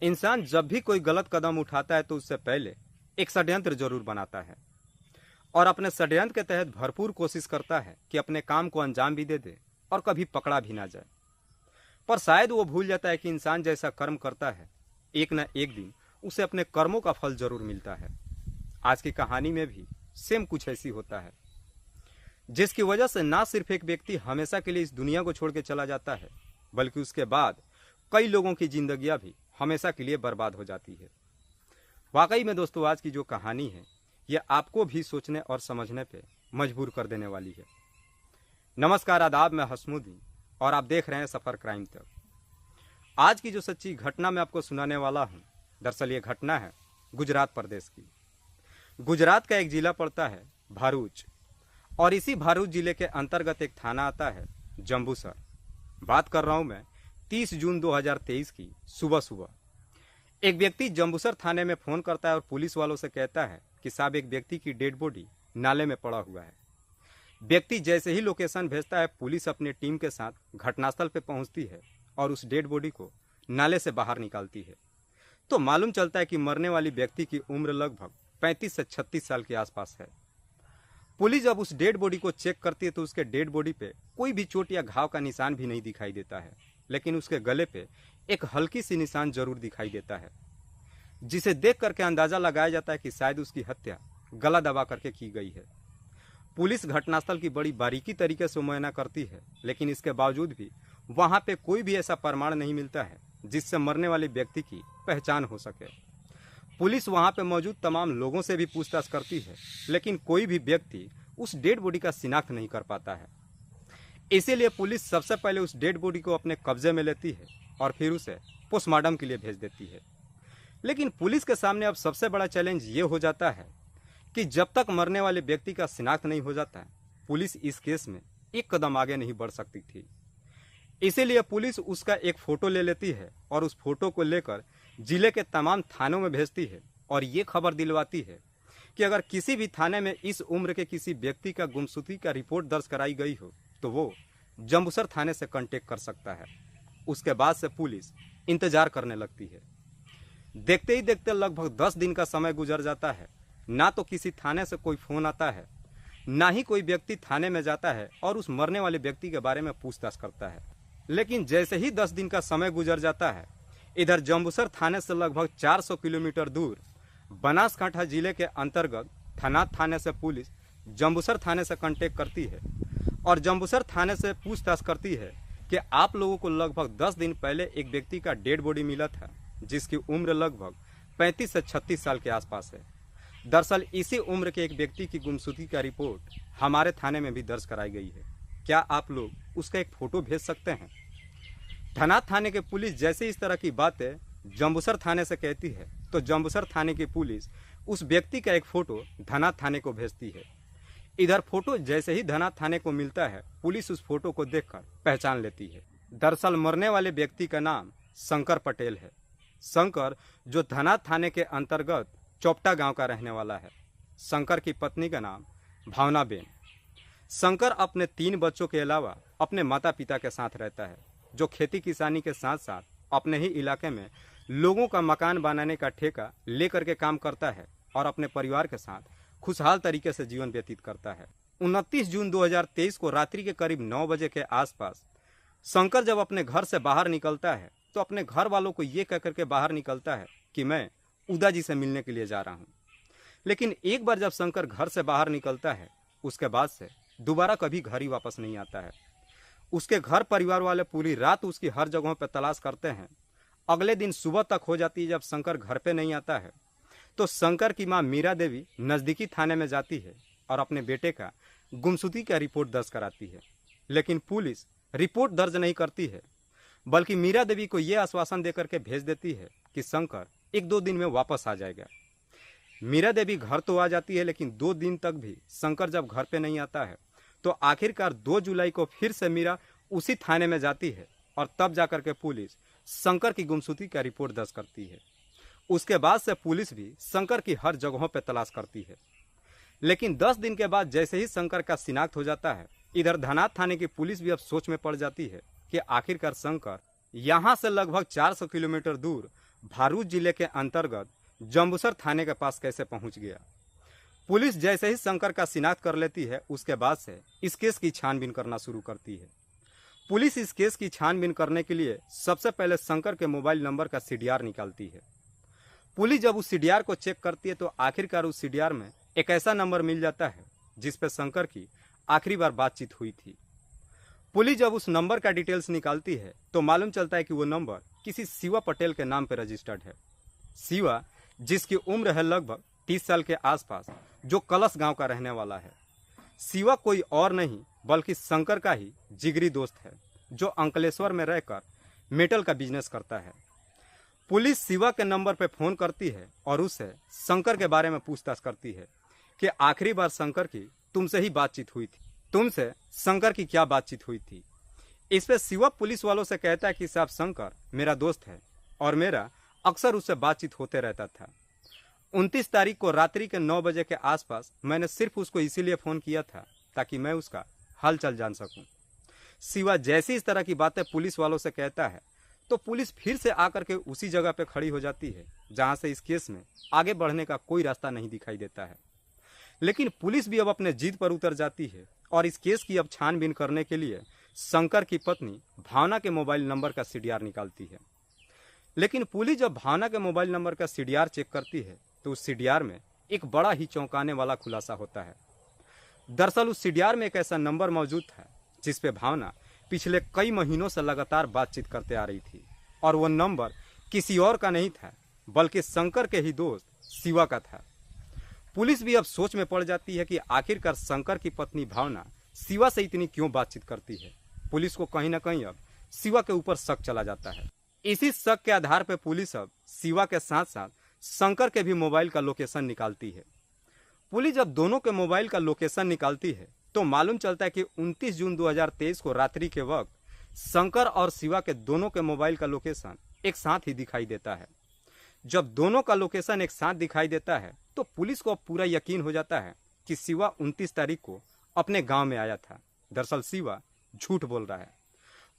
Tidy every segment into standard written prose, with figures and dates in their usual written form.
इंसान जब भी कोई गलत कदम उठाता है तो उससे पहले एक षड्यंत्र जरूर बनाता है और अपने षड्यंत्र के तहत भरपूर कोशिश करता है कि अपने काम को अंजाम भी दे दे और कभी पकड़ा भी ना जाए। पर शायद वो भूल जाता है कि इंसान जैसा कर्म करता है एक न एक दिन उसे अपने कर्मों का फल जरूर मिलता है। आज की कहानी में भी सेम कुछ ऐसी होता है, जिसकी वजह से ना सिर्फ एक व्यक्ति हमेशा के लिए इस दुनिया को छोड़ के चला जाता है, बल्कि उसके बाद कई लोगों की जिंदगियां भी हमेशा के लिए बर्बाद हो जाती है। वाकई में दोस्तों, आज की जो कहानी है यह आपको भी सोचने और समझने पे मजबूर कर देने वाली है। नमस्कार, आदाब, मैं हसमुद्दीन और आप देख रहे हैं सफर क्राइम तक। आज की जो सच्ची घटना मैं आपको सुनाने वाला हूँ, दरअसल ये घटना है गुजरात प्रदेश की। गुजरात का एक जिला पड़ता है भरूच और इसी भरूच जिले के अंतर्गत एक थाना आता है जंबूसर। बात कर रहा हूँ मैं 30 जून 2023 की सुबह सुबह। एक व्यक्ति जंबूसर थाने में फोन करता है और पुलिस वालों से कहता है कि साहब, एक व्यक्ति की डेड बॉडी नाले में पड़ा हुआ है। व्यक्ति जैसे ही लोकेशन भेजता है, पुलिस अपनी टीम के साथ घटनास्थल पर पहुंचती है और उस डेड बॉडी को नाले से बाहर निकालती है। तो मालूम चलता है कि मरने वाली व्यक्ति की उम्र लगभग 35 से 36 साल के आसपास है। पुलिस जब उस डेड बॉडी को चेक करती है तो उसके डेड बॉडी पे कोई भी चोट या घाव का निशान भी नहीं दिखाई देता है, लेकिन उसके गले पे एक हल्की सी निशान जरूर दिखाई देता है, जिसे देख करके अंदाजा लगाया जाता है कि शायद उसकी हत्या गला दबा करके की गई है। पुलिस घटनास्थल की बड़ी बारीकी तरीके से मुआयना करती है, लेकिन इसके बावजूद भी वहां पे कोई भी ऐसा प्रमाण नहीं मिलता है जिससे मरने वाले व्यक्ति की पहचान हो सके। पुलिस वहां पे मौजूद तमाम लोगों से भी पूछताछ करती है, लेकिन कोई भी व्यक्ति उस डेड बॉडी का शिनाख्त नहीं कर पाता है। इसीलिए पुलिस सबसे पहले उस डेड बॉडी को अपने कब्जे में लेती है और फिर उसे पोस्टमार्टम के लिए भेज देती है। लेकिन पुलिस के सामने अब सबसे बड़ा चैलेंज ये हो जाता है कि जब तक मरने वाले व्यक्ति का शिनाख्त नहीं हो जाता है, पुलिस इस केस में एक कदम आगे नहीं बढ़ सकती थी। इसीलिए पुलिस उसका एक फोटो ले लेती है और उस फोटो को लेकर जिले के तमाम थानों में भेजती है और ये खबर दिलवाती है कि अगर किसी भी थाने में इस उम्र के किसी व्यक्ति का गुमशुदगी का रिपोर्ट दर्ज कराई गई हो तो वो जंबूसर थाने से कांटेक्ट कर सकता है। उसके बाद से पुलिस इंतजार करने लगती है। देखते ही देखते लगभग 10 दिन का समय गुजर जाता है। ना तो किसी थाने से कोई फोन आता है, ना ही कोई व्यक्ति थाने में जाता है और उस मरने वाले व्यक्ति के बारे में पूछताछ करता है। लेकिन जैसे ही 10 दिन का समय गुजर जाता है, इधर जंबूसर थाने से लगभग 400 किलोमीटर दूर बनासकांठा जिले के अंतर्गत थनात थाने से पुलिस जंबूसर थाने से कांटेक्ट करती है और जंबूसर थाने से पूछताछ करती है कि आप लोगों को लगभग 10 दिन पहले एक व्यक्ति का डेड बॉडी मिला था, जिसकी उम्र लगभग 35 से 36 साल के आसपास है। दरअसल इसी उम्र के एक व्यक्ति की गुमशुदगी का रिपोर्ट हमारे थाने में भी दर्ज कराई गई है। क्या आप लोग उसका एक फोटो भेज सकते हैं? थनात थाने के पुलिस जैसे इस तरह की बातें जंबूसर थाने से कहती है तो जंबूसर थाने की पुलिस उस व्यक्ति का एक फोटो धनात थाने को भेजती है। इधर फोटो जैसे ही धनात थाने को मिलता है, पुलिस उस फोटो को देखकर पहचान लेती है। दरअसल मरने वाले व्यक्ति का नाम शंकर पटेल है। शंकर जो धनात थाने के अंतर्गत चौपटा गांव का रहने वाला है। शंकर की पत्नी का नाम भावना बेन। शंकर अपने 3 बच्चों के अलावा अपने माता पिता के साथ रहता है, जो खेती किसानी के साथ साथ अपने ही इलाके में लोगों का मकान बनाने का ठेका लेकर के काम करता है और अपने परिवार के साथ खुशहाल तरीके से जीवन व्यतीत करता है। 29 जून 2023 को रात्रि के करीब 9 बजे के आसपास शंकर जब अपने घर से बाहर निकलता है तो अपने घर वालों को ये कहकर के बाहर निकलता है कि मैं उदा जी से मिलने के लिए जा रहा हूँ। लेकिन एक बार जब शंकर घर से बाहर निकलता है, उसके बाद से दोबारा कभी घर ही वापस नहीं आता है। उसके घर परिवार वाले पूरी रात उसकी हर जगहों पर तलाश करते हैं। अगले दिन सुबह तक हो जाती है। जब शंकर घर पे नहीं आता है तो शंकर की मां मीरा देवी नज़दीकी थाने में जाती है और अपने बेटे का गुमशुदगी का रिपोर्ट दर्ज कराती है। लेकिन पुलिस रिपोर्ट दर्ज नहीं करती है, बल्कि मीरा देवी को यह आश्वासन देकर के भेज देती है कि शंकर 1-2 दिन में वापस आ जाएगा। मीरा देवी घर तो आ जाती है, लेकिन 2 दिन तक भी शंकर जब घर पे नहीं आता है तो आखिरकार 2 जुलाई को फिर से मीरा उसी थाने में जाती है और तब जाकर के पुलिस शंकर की गुमशुदगी का रिपोर्ट दर्ज करती है। उसके बाद से पुलिस भी शंकर की हर जगहों पर तलाश करती है। लेकिन 10 दिन के बाद जैसे ही शंकर का शिनाख्त हो जाता है, इधर धनात थाने की पुलिस भी अब सोच में पड़ जाती है कि आखिरकार शंकर यहाँ से लगभग 400 किलोमीटर दूर भारूच जिले के अंतर्गत जम्बूसर थाने के पास कैसे पहुंच गया। पुलिस जैसे ही शंकर का शिनाख्त कर लेती है, उसके बाद से इस केस की छानबीन करना शुरू करती है। पुलिस इस केस की छानबीन करने के लिए सबसे पहले शंकर के मोबाइल नंबर का सीडीआर निकालती है। पुलिस जब उस सीडीआर को चेक करती है तो आखिरकार उस सीडीआर में एक ऐसा नंबर मिल जाता है जिस पे शंकर की आखिरी बार बातचीत हुई थी। पुलिस जब उस नंबर का डिटेल्स निकालती है तो मालूम चलता है कि वो नंबर किसी शिवा पटेल के नाम पर रजिस्टर्ड है। शिवा, जिसकी उम्र है लगभग 30 साल के आसपास, जो कलश गांव का रहने वाला है। शिवा कोई और नहीं बल्कि शंकर का ही जिगरी दोस्त है, जो अंकलेश्वर में रहकर मेटल का बिजनेस करता है। पुलिस शिवा के नंबर पर फोन करती है और उससे शंकर के बारे में पूछताछ करती है कि आखिरी बार शंकर की तुमसे ही बातचीत हुई थी, तुमसे शंकर की क्या बातचीत हुई थी। इस पे शिवा पुलिस वालों से कहता है कि साहब, शंकर मेरा दोस्त है और मेरा अक्सर उससे बातचीत होते रहता था। 29 तारीख को रात्रि के 9 बजे के आसपास मैंने सिर्फ उसको इसीलिए फोन किया था ताकि मैं उसका हालचाल जान सकूं। शिवा जैसी इस तरह की बातें पुलिस वालों से कहता है तो पुलिस फिर से आकर के उसी जगह पे खड़ी हो जाती है जहां से इस केस में आगे बढ़ने का कोई रास्ता नहीं दिखाई देता है। लेकिन पुलिस भी अब अपने जिद पर उतर जाती है और इस केस की अब छानबीन करने के लिए शंकर की पत्नी भावना के मोबाइल नंबर का सीडीआर निकालती है। लेकिन पुलिस जब भावना के मोबाइल नंबर का सीडीआर चेक करती है तो उस सीडीआर में एक बड़ा ही चौंकाने वाला खुलासा होता है। दरअसल उस सीडीआर में एक ऐसा नंबर मौजूद था जिस पे भावना पिछले कई महीनों से लगातार बातचीत करते आ रही थी और वो नंबर किसी और का नहीं था बल्कि शंकर के ही दोस्त शिवा का था। पुलिस भी अब सोच में पड़ जाती है कि आखिरकार शंकर की पत्नी भावना शिवा से इतनी क्यों बातचीत करती है। पुलिस को कहीं ना कहीं अब शिवा के ऊपर शक चला जाता है। इसी शक के आधार पर पुलिस अब शिवा के साथ साथ शंकर के भी मोबाइल का लोकेशन निकालती है। पुलिस जब दोनों के मोबाइल का लोकेशन निकालती है तो मालूम चलता है कि 29 जून 2023 को रात्रि के वक्त शंकर और शिवा के दोनों के मोबाइल का लोकेशन एक साथ ही दिखाई देता है। जब दोनों का लोकेशन एक साथ दिखाई देता है तो पुलिस को अब पूरा यकीन हो जाता है कि शिवा 29 तारीख को अपने गांव में आया था। दरअसल शिवा झूठ बोल रहा है।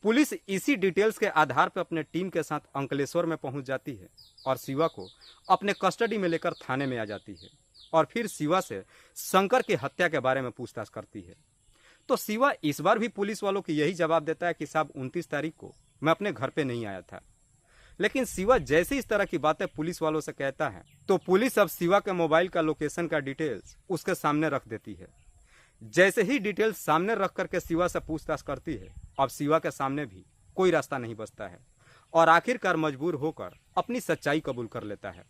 पुलिस इसी डिटेल्स के आधार पर अपने टीम के साथ अंकलेश्वर में पहुंच जाती है और शिवा को अपने कस्टडी में लेकर थाने में आ जाती है और फिर शिवा से शंकर की हत्या के बारे में पूछताछ करती है। तो शिवा इस बार भी पुलिस वालों को यही जवाब देता है कि साहब 29 तारीख को मैं अपने घर पे नहीं आया था। लेकिन शिवा जैसे इस तरह की बातें पुलिस वालों से कहता है तो पुलिस अब शिवा के मोबाइल का लोकेशन का डिटेल्स उसके सामने रख देती है। जैसे ही डिटेल्स सामने रख करके शिवा से पूछताछ करती है, अब शिवा के सामने भी कोई रास्ता नहीं बचता है और आखिरकार मजबूर होकर अपनी सच्चाई कबूल कर लेता है।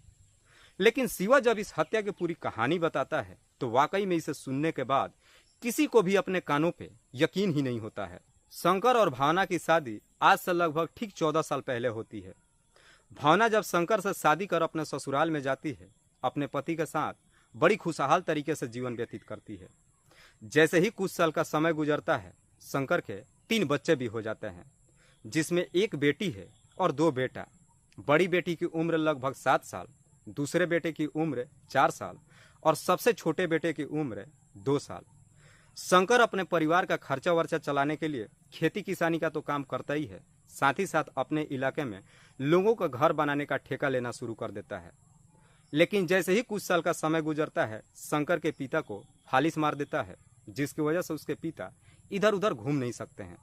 लेकिन शिवा जब इस हत्या की पूरी कहानी बताता है तो वाकई में इसे सुनने के बाद किसी को भी अपने कानों पे यकीन ही नहीं होता है। शंकर और भावना की शादी आज से लगभग ठीक 14 साल पहले होती है। भावना जब शंकर से शादी कर अपने ससुराल में जाती है, अपने पति के साथ बड़ी खुशहाल तरीके से जीवन व्यतीत करती है। जैसे ही कुछ साल का समय गुजरता है, शंकर के 3 बच्चे भी हो जाते हैं, जिसमें एक बेटी है और 2 बेटा। बड़ी बेटी की उम्र लगभग 7 साल, दूसरे बेटे की उम्र 4 साल और सबसे छोटे बेटे की उम्र 2 साल। शंकर अपने परिवार का खर्चा वर्चा चलाने के लिए खेती किसानी का तो काम करता ही है, साथ ही साथ अपने इलाके में लोगों का घर बनाने का ठेका लेना शुरू कर देता है। लेकिन जैसे ही कुछ साल का समय गुजरता है, शंकर के पिता को फालिस मार देता है, जिसकी वजह से उसके पिता इधर उधर घूम नहीं सकते हैं।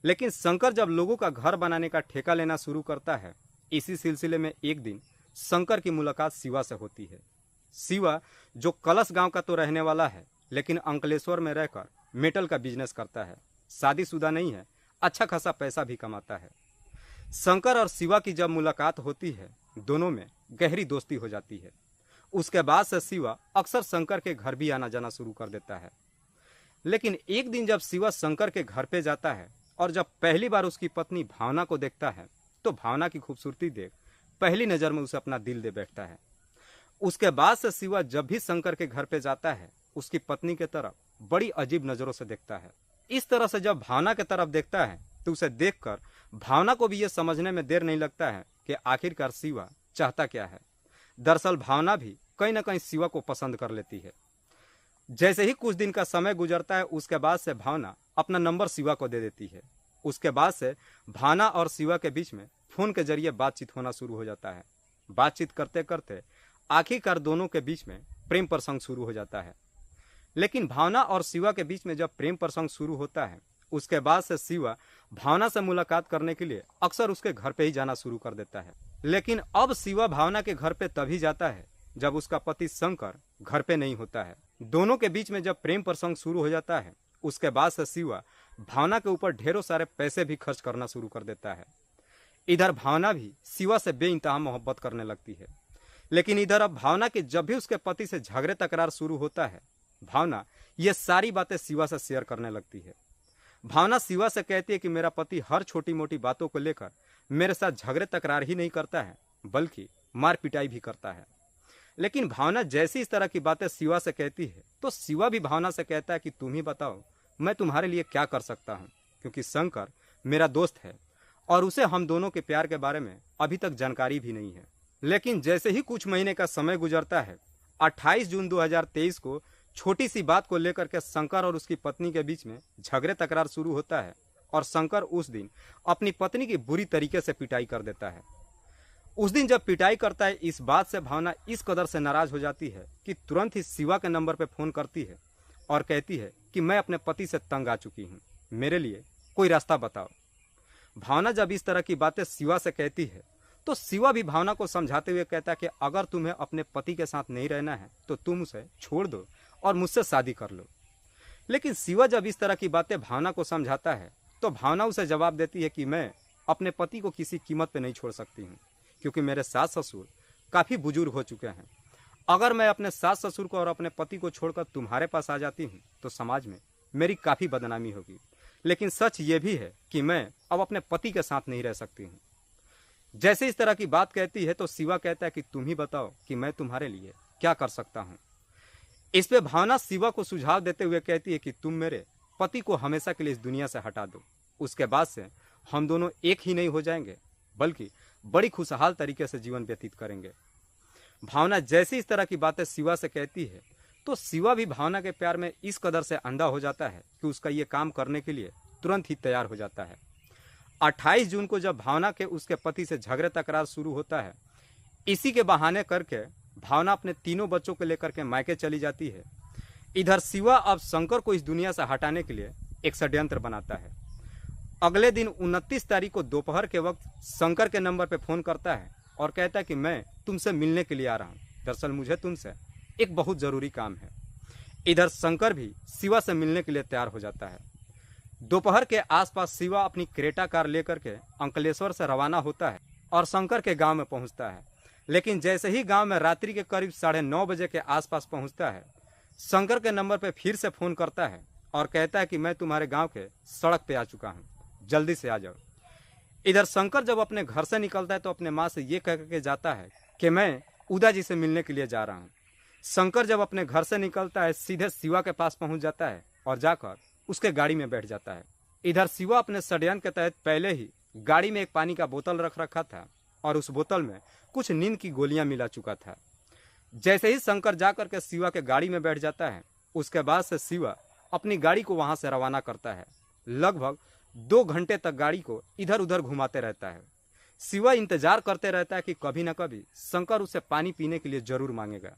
लेकिन शंकर जब लोगों का घर बनाने का ठेका लेना शुरू करता है, इसी सिलसिले में एक दिन शंकर की मुलाकात शिवा से होती है। शिवा जो कलश गांव का तो रहने वाला है, लेकिन अंकलेश्वर में रहकर मेटल का बिजनेस करता है, शादीशुदा नहीं है, अच्छा खासा पैसा भी कमाता है। शंकर और शिवा की जब मुलाकात होती है, दोनों में गहरी दोस्ती हो जाती है। उसके बाद से शिवा अक्सर शंकर के घर भी आना जाना शुरू कर देता है। लेकिन एक दिन जब शिवा शंकर के घर पे जाता है और जब पहली बार उसकी पत्नी भावना को देखता है तो भावना की खूबसूरती देख पहली नज़र में उसे अपना दिल दे बैठता है। उसके बाद से शिवा जब भी शंकर के घर पे जाता है, उसकी पत्नी के तरफ बड़ी अजीब नज़रों से देखता है। इस तरह से जब भावना के तरफ देखता है तो उसे देखकर भावना को भी ये समझने में देर नहीं लगता है कि आखिरकार शिवा चाहता क्या है। दरअसल भावना भी कहीं ना कहीं शिवा को पसंद कर लेती है। जैसे ही कुछ दिन का समय गुजरता है, उसके बाद से भावना अपना नंबर शिवा को दे देती है। उसके बाद से भावना और शिवा के बीच में फोन के जरिए बातचीत होना शुरू हो जाता है। बातचीत करते करते आखिरकार दोनों के बीच में प्रेम प्रसंग शुरू हो जाता है। लेकिन भावना और शिवा के बीच में जब प्रेम प्रसंग शुरू होता है, उसके बाद से शिवा भावना से मुलाकात करने के लिए अक्सर उसके घर पे ही जाना शुरू कर देता है। लेकिन अब शिवा भावना के घर पे तभी जाता है जब उसका पति शंकर घर पे नहीं होता है। दोनों के बीच में जब प्रेम प्रसंग शुरू हो जाता है, उसके बाद से शिवा भावना के ऊपर ढेरों सारे पैसे भी खर्च करना शुरू कर देता है। इधर भावना भी शिवा से बेइंतहा मोहब्बत करने लगती है। लेकिन इधर अब भावना के जब भी उसके पति से झगड़े तकरार शुरू होता है, भावना ये सारी बातें शिवा से शेयर करने लगती है। भावना शिवा से कहती है कि मेरा पति हर छोटी मोटी बातों को लेकर मेरे साथ झगड़े तकरार ही नहीं करता है, बल्कि मार पिटाई भी करता है। लेकिन भावना जैसी इस तरह की बातें शिवा से कहती है, तो शिवा भी भावना से कहता है कि तुम ही बताओ मैं तुम्हारे लिए क्या कर सकता हूँ, क्योंकि शंकर मेरा दोस्त है और उसे हम दोनों के प्यार के बारे में अभी तक जानकारी भी नहीं है। लेकिन जैसे ही कुछ महीने का समय गुजरता है, 28 जून 2023 को छोटी सी बात को लेकर के शंकर और उसकी पत्नी के बीच में झगड़े तकरार शुरू होता है और शंकर उस दिन अपनी पत्नी की बुरी तरीके से पिटाई कर देता है। उस दिन जब पिटाई करता है, इस बात से भावना इस कदर से नाराज हो जाती है कि तुरंत ही शिवा के नंबर पर फोन करती है और कहती है कि मैं अपने पति से तंग आ चुकी हूँ, मेरे लिए कोई रास्ता बताओ। भावना जब इस तरह की बातें शिवा से कहती है, तो शिवा भी भावना को समझाते हुए कहता है कि अगर तुम्हें अपने पति के साथ नहीं रहना है तो तुम उसे छोड़ दो और मुझसे शादी कर लो। लेकिन शिवा जब इस तरह की बातें भावना को समझाता है, तो भावना उसे जवाब देती है कि मैं अपने पति को किसी कीमत पे नहीं छोड़ सकती हूँ, क्योंकि मेरे सास ससुर काफ़ी बुजुर्ग हो चुके हैं। अगर मैं अपने सास ससुर को और अपने पति को छोड़कर तुम्हारे पास आ जाती हूँ तो समाज में मेरी काफ़ी बदनामी होगी। लेकिन सच ये भी है कि मैं अब अपने पति के साथ नहीं रह सकती हूँ। जैसे इस तरह की बात कहती है, तो शिवा कहता है कि तुम ही बताओ कि मैं तुम्हारे लिए क्या कर सकता हूँ। इस पे भावना शिवा को सुझाव देते हुए कहती है कि तुम मेरे पति को हमेशा के लिए इस दुनिया से हटा दो, उसके बाद से हम दोनों एक ही नहीं हो जाएंगे, बल्कि बड़ी खुशहाल तरीके से जीवन व्यतीत करेंगे। भावना जैसे इस तरह की बातें शिवा से कहती है, तो शिवा भी भावना के प्यार में इस कदर से अंधा हो जाता है कि उसका ये काम करने के लिए तुरंत ही तैयार हो जाता है। 28 जून को जब भावना के उसके पति से झगड़े तकरार शुरू होता है, इसी के बहाने करके भावना अपने तीनों बच्चों को लेकर के मायके चली जाती है। इधर शिवा अब शंकर को इस दुनिया से हटाने के लिए एक षड्यंत्र बनाता है। अगले दिन 29 तारीख को दोपहर के वक्त शंकर के नंबर पर फोन करता है और कहता है कि मैं तुमसे मिलने के लिए आ रहा हूँ, दरअसल मुझे तुमसे एक बहुत ज़रूरी काम है। इधर शंकर भी शिवा से मिलने के लिए तैयार हो जाता है। दोपहर के आसपास शिवा अपनी क्रेटा कार लेकर के अंकलेश्वर से रवाना होता है और शंकर के गांव में पहुंचता है। लेकिन जैसे ही गांव में रात्रि के करीब 9:30 बजे के आसपास पहुंचता है, शंकर के नंबर पर फिर से फ़ोन करता है और कहता है कि मैं तुम्हारे गांव के सड़क पे आ चुका हूं, जल्दी से आ जाओ। इधर शंकर जब अपने घर से निकलता है तो अपने माँ से ये कह के जाता है कि मैं उदा जी से मिलने के लिए जा रहा हूँ। शंकर जब अपने घर से निकलता है, सीधे शिवा के पास पहुंच जाता है और जाकर उसके गाड़ी में बैठ जाता है। इधर शिवा अपने षड्यंत्र के तहत पहले ही गाड़ी में एक पानी का बोतल रख रखा था और उस बोतल में कुछ नींद की गोलियां मिला चुका था। जैसे ही शंकर जाकर के शिवा के गाड़ी में बैठ जाता है, उसके बाद से शिवा अपनी गाड़ी को वहां से रवाना करता है। लगभग 2 घंटे तक गाड़ी को इधर उधर घुमाते रहता है। शिवा इंतजार करते रहता है कि कभी न कभी शंकर उसे पानी पीने के लिए जरूर मांगेगा।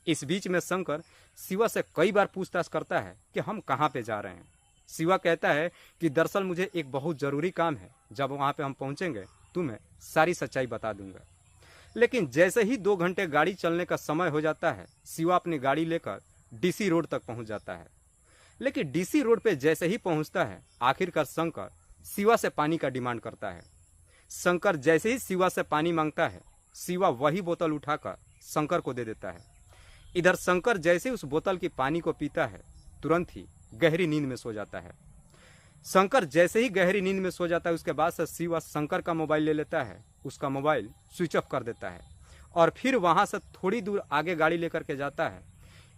इस बीच में शंकर शिवा से कई बार पूछताछ करता है कि हम कहाँ पे जा रहे हैं। शिवा कहता है कि दरअसल मुझे एक बहुत ज़रूरी काम है, जब वहाँ पे हम पहुँचेंगे तुम्हें सारी सच्चाई बता दूंगा। लेकिन जैसे ही 2 घंटे गाड़ी चलने का समय हो जाता है, शिवा अपनी गाड़ी लेकर डीसी रोड तक पहुँच जाता है। लेकिन डीसी रोड पे जैसे ही पहुँचता है, आखिरकार शंकर शिवा से पानी का डिमांड करता है। शंकर जैसे ही शिवा से पानी मांगता है, शिवा वही बोतल उठाकर शंकर को दे देता है। इधर शंकर जैसे उस बोतल की पानी को पीता है, तुरंत ही गहरी नींद में सो जाता है। शंकर जैसे ही गहरी नींद में सो जाता है, उसके बाद से शिवा शंकर का मोबाइल ले लेता है, उसका मोबाइल स्विच ऑफ कर देता है और फिर वहां से थोड़ी दूर आगे गाड़ी लेकर के जाता है।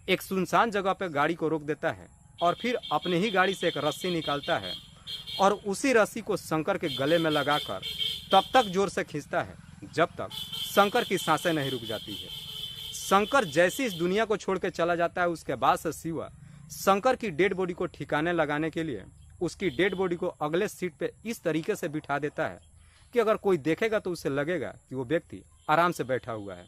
एक सुनसान जगह पर गाड़ी को रोक देता है और फिर अपने ही गाड़ी से एक रस्सी निकालता है और उसी रस्सी को शंकर के गले में लगाकर तब तक जोर से खींचता है जब तक शंकर की सांसें नहीं रुक जाती है। शंकर जैसे इस दुनिया को छोड़ के चला जाता है, उसके बाद से शिवा शंकर की डेड बॉडी को ठिकाने लगाने के लिए उसकी डेड बॉडी को अगले सीट पे इस तरीके से बिठा देता है कि अगर कोई देखेगा तो उसे लगेगा कि वो व्यक्ति आराम से बैठा हुआ है।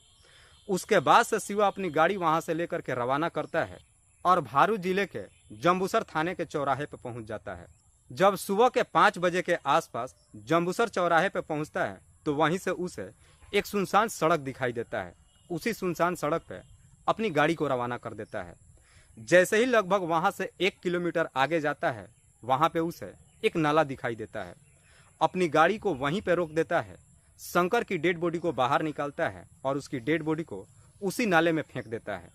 उसके बाद से शिवा अपनी गाड़ी वहां से लेकर के रवाना करता है और भारू जिले के जम्बूसर थाने के चौराहे पर पहुंच जाता है। जब सुबह के 5 बजे के आसपास जम्बूसर चौराहे पर पहुंचता है तो वहीं से उसे एक सुनसान सड़क दिखाई देता है। उसी सुनसान सड़क पर अपनी गाड़ी को रवाना कर देता है। जैसे ही लगभग वहां से 1 किलोमीटर आगे जाता है, वहां पे उसे एक नाला दिखाई देता है। अपनी गाड़ी को वहीं पे रोक देता है, शंकर की डेड बॉडी को बाहर निकालता है और उसकी डेड बॉडी को उसी नाले में फेंक देता है।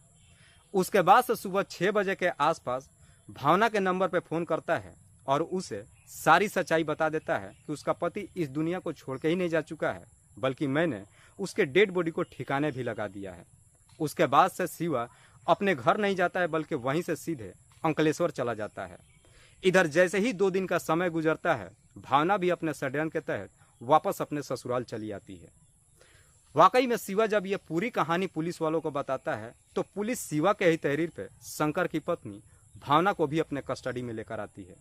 उसके बाद से सुबह 6 बजे के आसपास भावना के नंबर पे फोन करता है और उसे सारी सच्चाई बता देता है कि उसका पति इस दुनिया को छोड़ के ही नहीं जा चुका है, बल्कि मैंने उसके डेड बॉडी को ठिकाने भी लगा दिया है। उसके बाद से शिवा अपने घर नहीं जाता है, बल्कि वहीं से सीधे अंकलेश्वर चला जाता है। इधर जैसे ही 2 दिन का समय गुजरता है, भावना भी अपने षड्यंत्र के तहत वापस अपने ससुराल चली आती है। वाकई में शिवा जब ये पूरी कहानी पुलिस वालों को बताता है तो पुलिस शिवा के ही तहरीर पे शंकर की पत्नी भावना को भी अपने कस्टडी में लेकर आती है।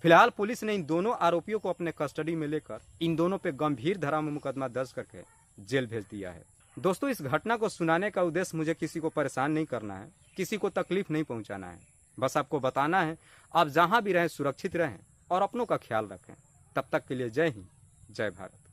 फिलहाल पुलिस ने इन दोनों आरोपियों को अपने कस्टडी में लेकर इन दोनों पे गंभीर धारा में मुकदमा दर्ज करके जेल भेज दिया है। दोस्तों, इस घटना को सुनाने का उद्देश्य मुझे किसी को परेशान नहीं करना है, किसी को तकलीफ नहीं पहुंचाना है। बस आपको बताना है आप जहां भी रहें सुरक्षित रहें और अपनों का ख्याल रखें। तब तक के लिए जय हिंद, जय भारत।